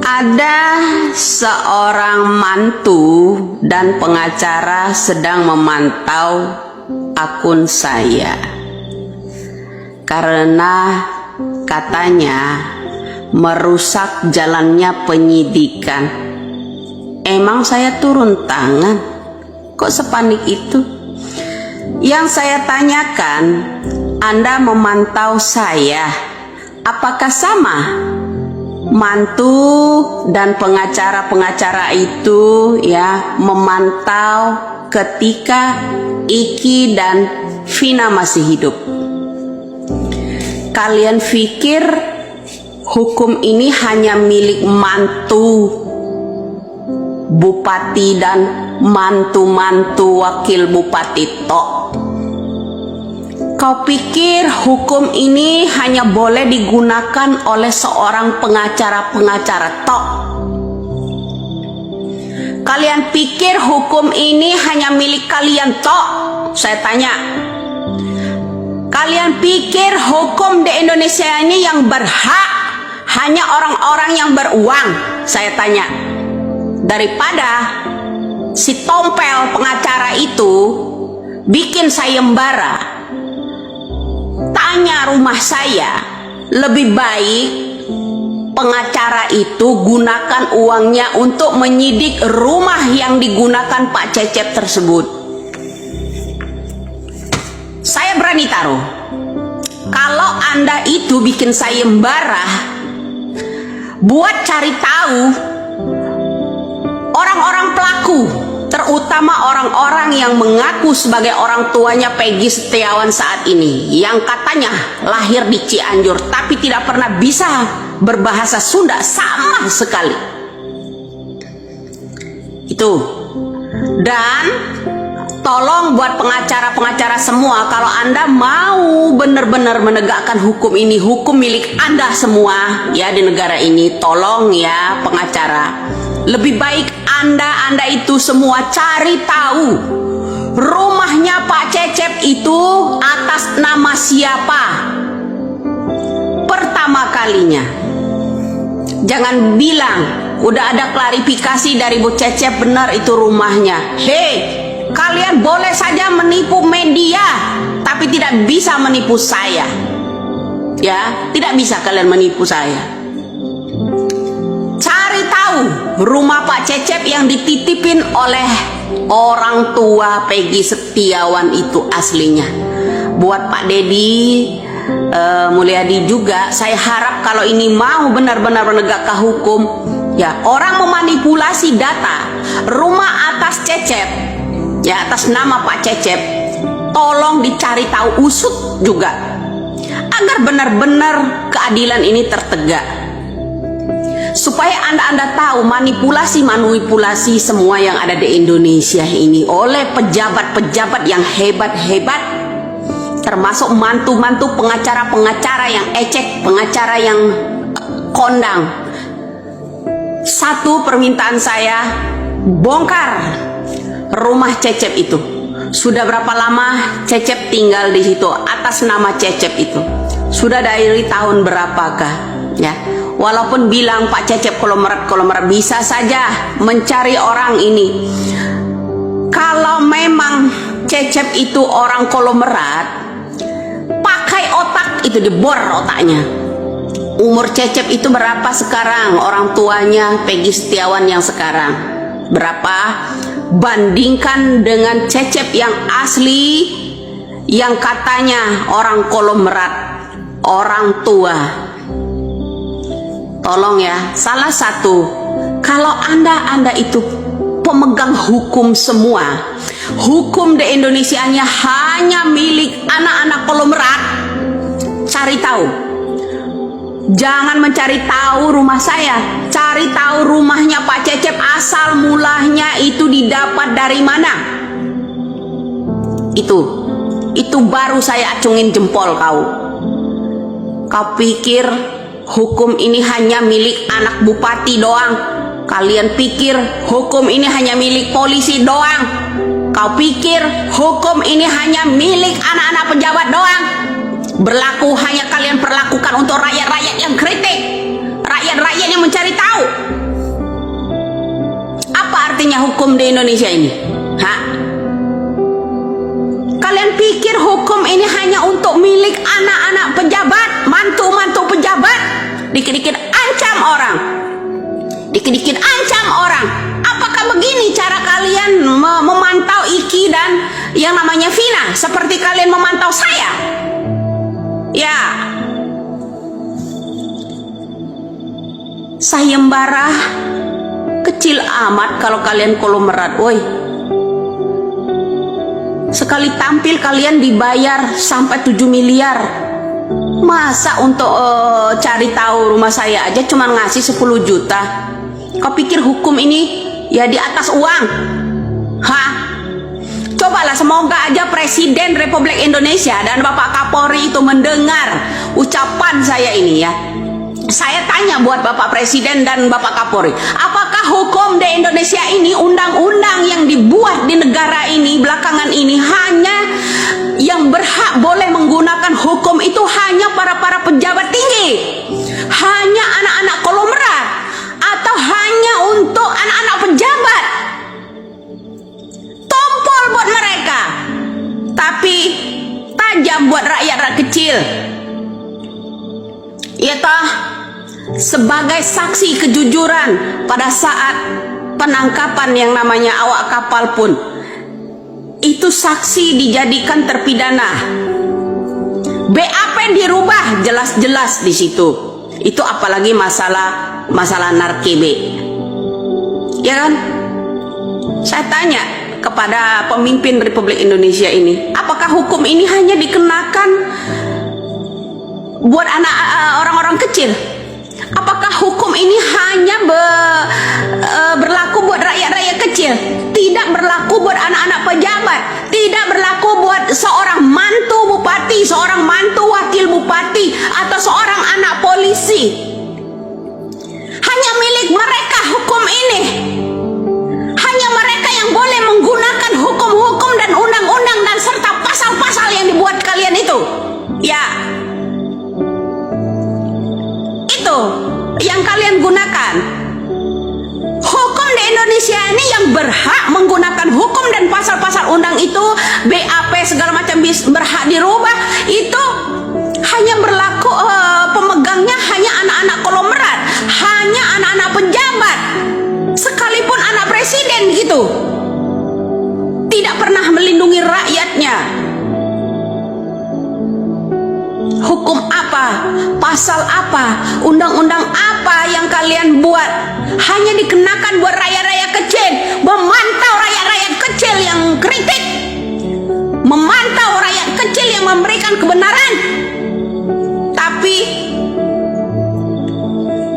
Ada seorang mantu dan pengacara sedang memantau akun saya karena katanya merusak jalannya penyidikan. Emang saya turun tangan? Kok sepanik itu? Yang saya tanyakan, Anda memantau saya, apakah sama? Mantu dan pengacara-pengacara itu ya memantau ketika Iki dan Vina masih hidup. Kalian pikir hukum ini hanya milik mantu bupati dan mantu-mantu wakil bupati tok? Kau pikir hukum ini hanya boleh digunakan oleh seorang pengacara-pengacara tok? Kalian pikir hukum ini hanya milik kalian tok? Saya tanya. Kalian pikir hukum di Indonesia ini yang berhak hanya orang-orang yang beruang? Saya tanya. Daripada si tompel pengacara itu bikin sayembara, tanya rumah saya, lebih baik pengacara itu gunakan uangnya untuk menyidik rumah yang digunakan Pak Cecep tersebut. Saya berani taruh, kalau Anda itu bikin sayembara buat cari tahu orang-orang pelaku, terutama orang-orang yang mengaku sebagai orang tuanya Peggy Setiawan saat ini, yang katanya lahir di Cianjur tapi tidak pernah bisa berbahasa Sunda sama sekali. Itu. Dan tolong buat pengacara-pengacara semua, kalau Anda mau benar-benar menegakkan hukum ini, hukum milik Anda semua ya di negara ini, tolong ya pengacara, lebih baik Anda itu semua cari tahu rumahnya Pak Cecep itu atas nama siapa pertama kalinya. Jangan bilang udah ada klarifikasi dari Bu Cecep benar itu rumahnya. Hei, kalian boleh saja menipu media tapi tidak bisa menipu saya. Ya, tidak bisa kalian menipu saya. Cari tahu rumah Pak Cecep yang dititipin oleh orang tua Peggy Setiawan itu aslinya. Buat Pak Dedi Mulyadi juga, saya harap kalau ini mau benar-benar menegakkan hukum, ya orang memanipulasi data rumah atas Cecep, ya atas nama Pak Cecep, tolong dicari tahu, usut juga agar benar-benar keadilan ini tertegak. Supaya Anda tahu manipulasi semua yang ada di Indonesia ini oleh pejabat-pejabat yang hebat-hebat, termasuk mantu-mantu pengacara-pengacara yang ecek, pengacara yang kondang. Satu permintaan saya, bongkar rumah Cecep itu. Sudah berapa lama Cecep tinggal di situ atas nama Cecep itu? Sudah dari tahun berapakah? Ya. Walaupun bilang Pak Cecep kolomerat bisa saja mencari orang ini. Kalau memang Cecep itu orang kolomerat, pakai otak itu, dibor otaknya. Umur Cecep itu berapa sekarang? Orang tuanya Peggy Setiawan yang sekarang berapa? Bandingkan dengan Cecep yang asli, yang katanya orang kolomerat, orang tua. Tolong ya, salah satu, kalau Anda itu pemegang hukum semua, hukum di Indonesia hanya milik anak-anak kolomerat, cari tahu. Jangan mencari tahu rumah saya, cari tahu rumahnya Pak Cecep, asal mulanya itu didapat dari mana. Itu baru saya acungin jempol kau. Kau pikir hukum ini hanya milik anak bupati doang? Kalian pikir hukum ini hanya milik polisi doang? Kau pikir hukum ini hanya milik anak-anak pejabat doang? berlaku hanya kalian perlakukan untuk rakyat-rakyat yang kritik, rakyat-rakyat yang mencari tahu. Apa artinya hukum di Indonesia ini? Kalian pikir hukum ini hanya untuk milik anak-anak pejabat, mantu-mantu pejabat? Dikit-dikit ancam orang, dikit-dikit ancam orang. Apakah begini cara kalian memantau Iki dan yang namanya Vina? Seperti kalian memantau saya? Ya, sayembara kecil amat kalau kalian konglomerat, woi. Sekali tampil kalian dibayar sampai 7 miliar. Masa untuk cari tahu rumah saya aja cuma ngasih 10 juta? Kau pikir hukum ini ya di atas uang? Cobalah, semoga aja Presiden Republik Indonesia dan Bapak Kapolri itu mendengar ucapan saya ini ya. Saya tanya buat Bapak Presiden dan Bapak Kapolri, apakah hukum di Indonesia ini, undang-undang yang dibuat di negara ini belakangan ini, hanya yang berhak boleh menggunakan hukum itu hanya para pejabat tinggi, hanya anak-anak konglomerat, atau hanya untuk anak-anak pejabat? Tompol buat mereka, tapi tajam buat rakyat kecil. Ya toh, sebagai saksi kejujuran pada saat penangkapan yang namanya awak kapal pun, itu saksi dijadikan terpidana. BAP dirubah jelas-jelas di situ. Itu apalagi masalah narkoba. Ya kan? Saya tanya kepada pemimpin Republik Indonesia ini, apakah hukum ini hanya dikenakan buat orang-orang kecil? Apakah hukum ini hanya berlaku buat rakyat-rakyat kecil? Tidak berlaku buat anak-anak pejabat, tidak berlaku buat seorang mantu bupati, seorang mantu wakil bupati, atau seorang anak polisi. Hanya milik mereka hukum ini. Hanya mereka yang boleh menggunakan hukum-hukum dan undang-undang dan serta pasal-pasal yang dibuat kalian itu. Ya, itu yang kalian gunakan. Hukum di Indonesia ini yang berhak menggunakan hukum dan pasal-pasal undang itu, BAP segala macam berhak dirubah, itu hanya berlaku pemegangnya hanya anak-anak konglomerat, hanya anak-anak pejabat, sekalipun anak presiden gitu, tidak pernah melindungi rakyatnya. Hukum apa, pasal apa, undang-undang apa yang kalian buat hanya dikenakan buat rakyat-rakyat kecil, memantau rakyat-rakyat kecil yang kritik, memantau rakyat kecil yang memberikan kebenaran. Tapi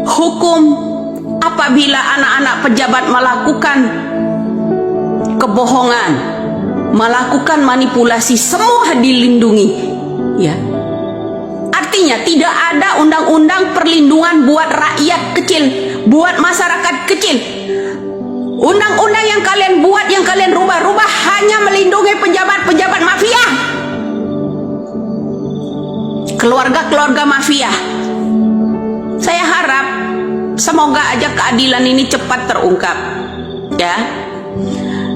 hukum apabila anak-anak pejabat melakukan kebohongan, melakukan manipulasi, semua dilindungi, ya. Artinya tidak ada undang-undang perlindungan buat rakyat kecil, buat masyarakat kecil. Undang-undang yang kalian buat, yang kalian rubah-rubah hanya melindungi pejabat-pejabat mafia, keluarga-keluarga mafia. Saya harap semoga aja keadilan ini cepat terungkap, ya.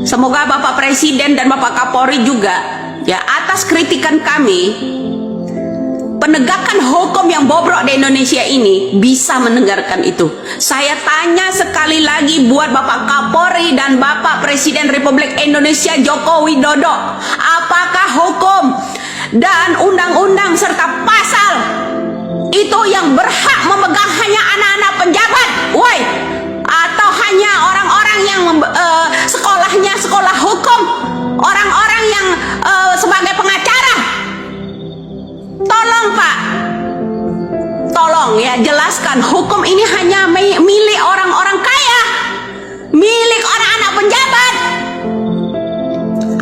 Semoga Bapak Presiden dan Bapak Kapolri juga, ya, atas kritikan kami, penegakan hukum yang bobrok di Indonesia ini bisa mendengarkan itu. Saya tanya sekali lagi buat Bapak Kapolri dan Bapak Presiden Republik Indonesia Joko Widodo, apakah hukum dan undang-undang serta pasal itu yang berhak memegang hanya anak-anak pejabat, woi, atau hanya orang-orang yang sekolahnya sekolah hukum, orang-orang yang sebagai pengacara? Tolong Pak, tolong ya jelaskan, hukum ini hanya milik orang-orang kaya, milik orang-anak pejabat,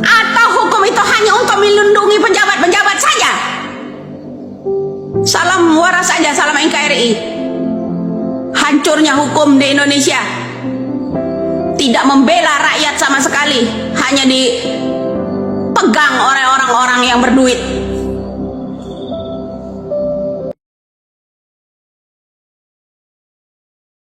atau hukum itu hanya untuk melindungi pejabat-pejabat saja? Salam waras saja, salam NKRI. Hancurnya hukum di Indonesia, tidak membela rakyat sama sekali, hanya dipegang oleh orang-orang yang berduit.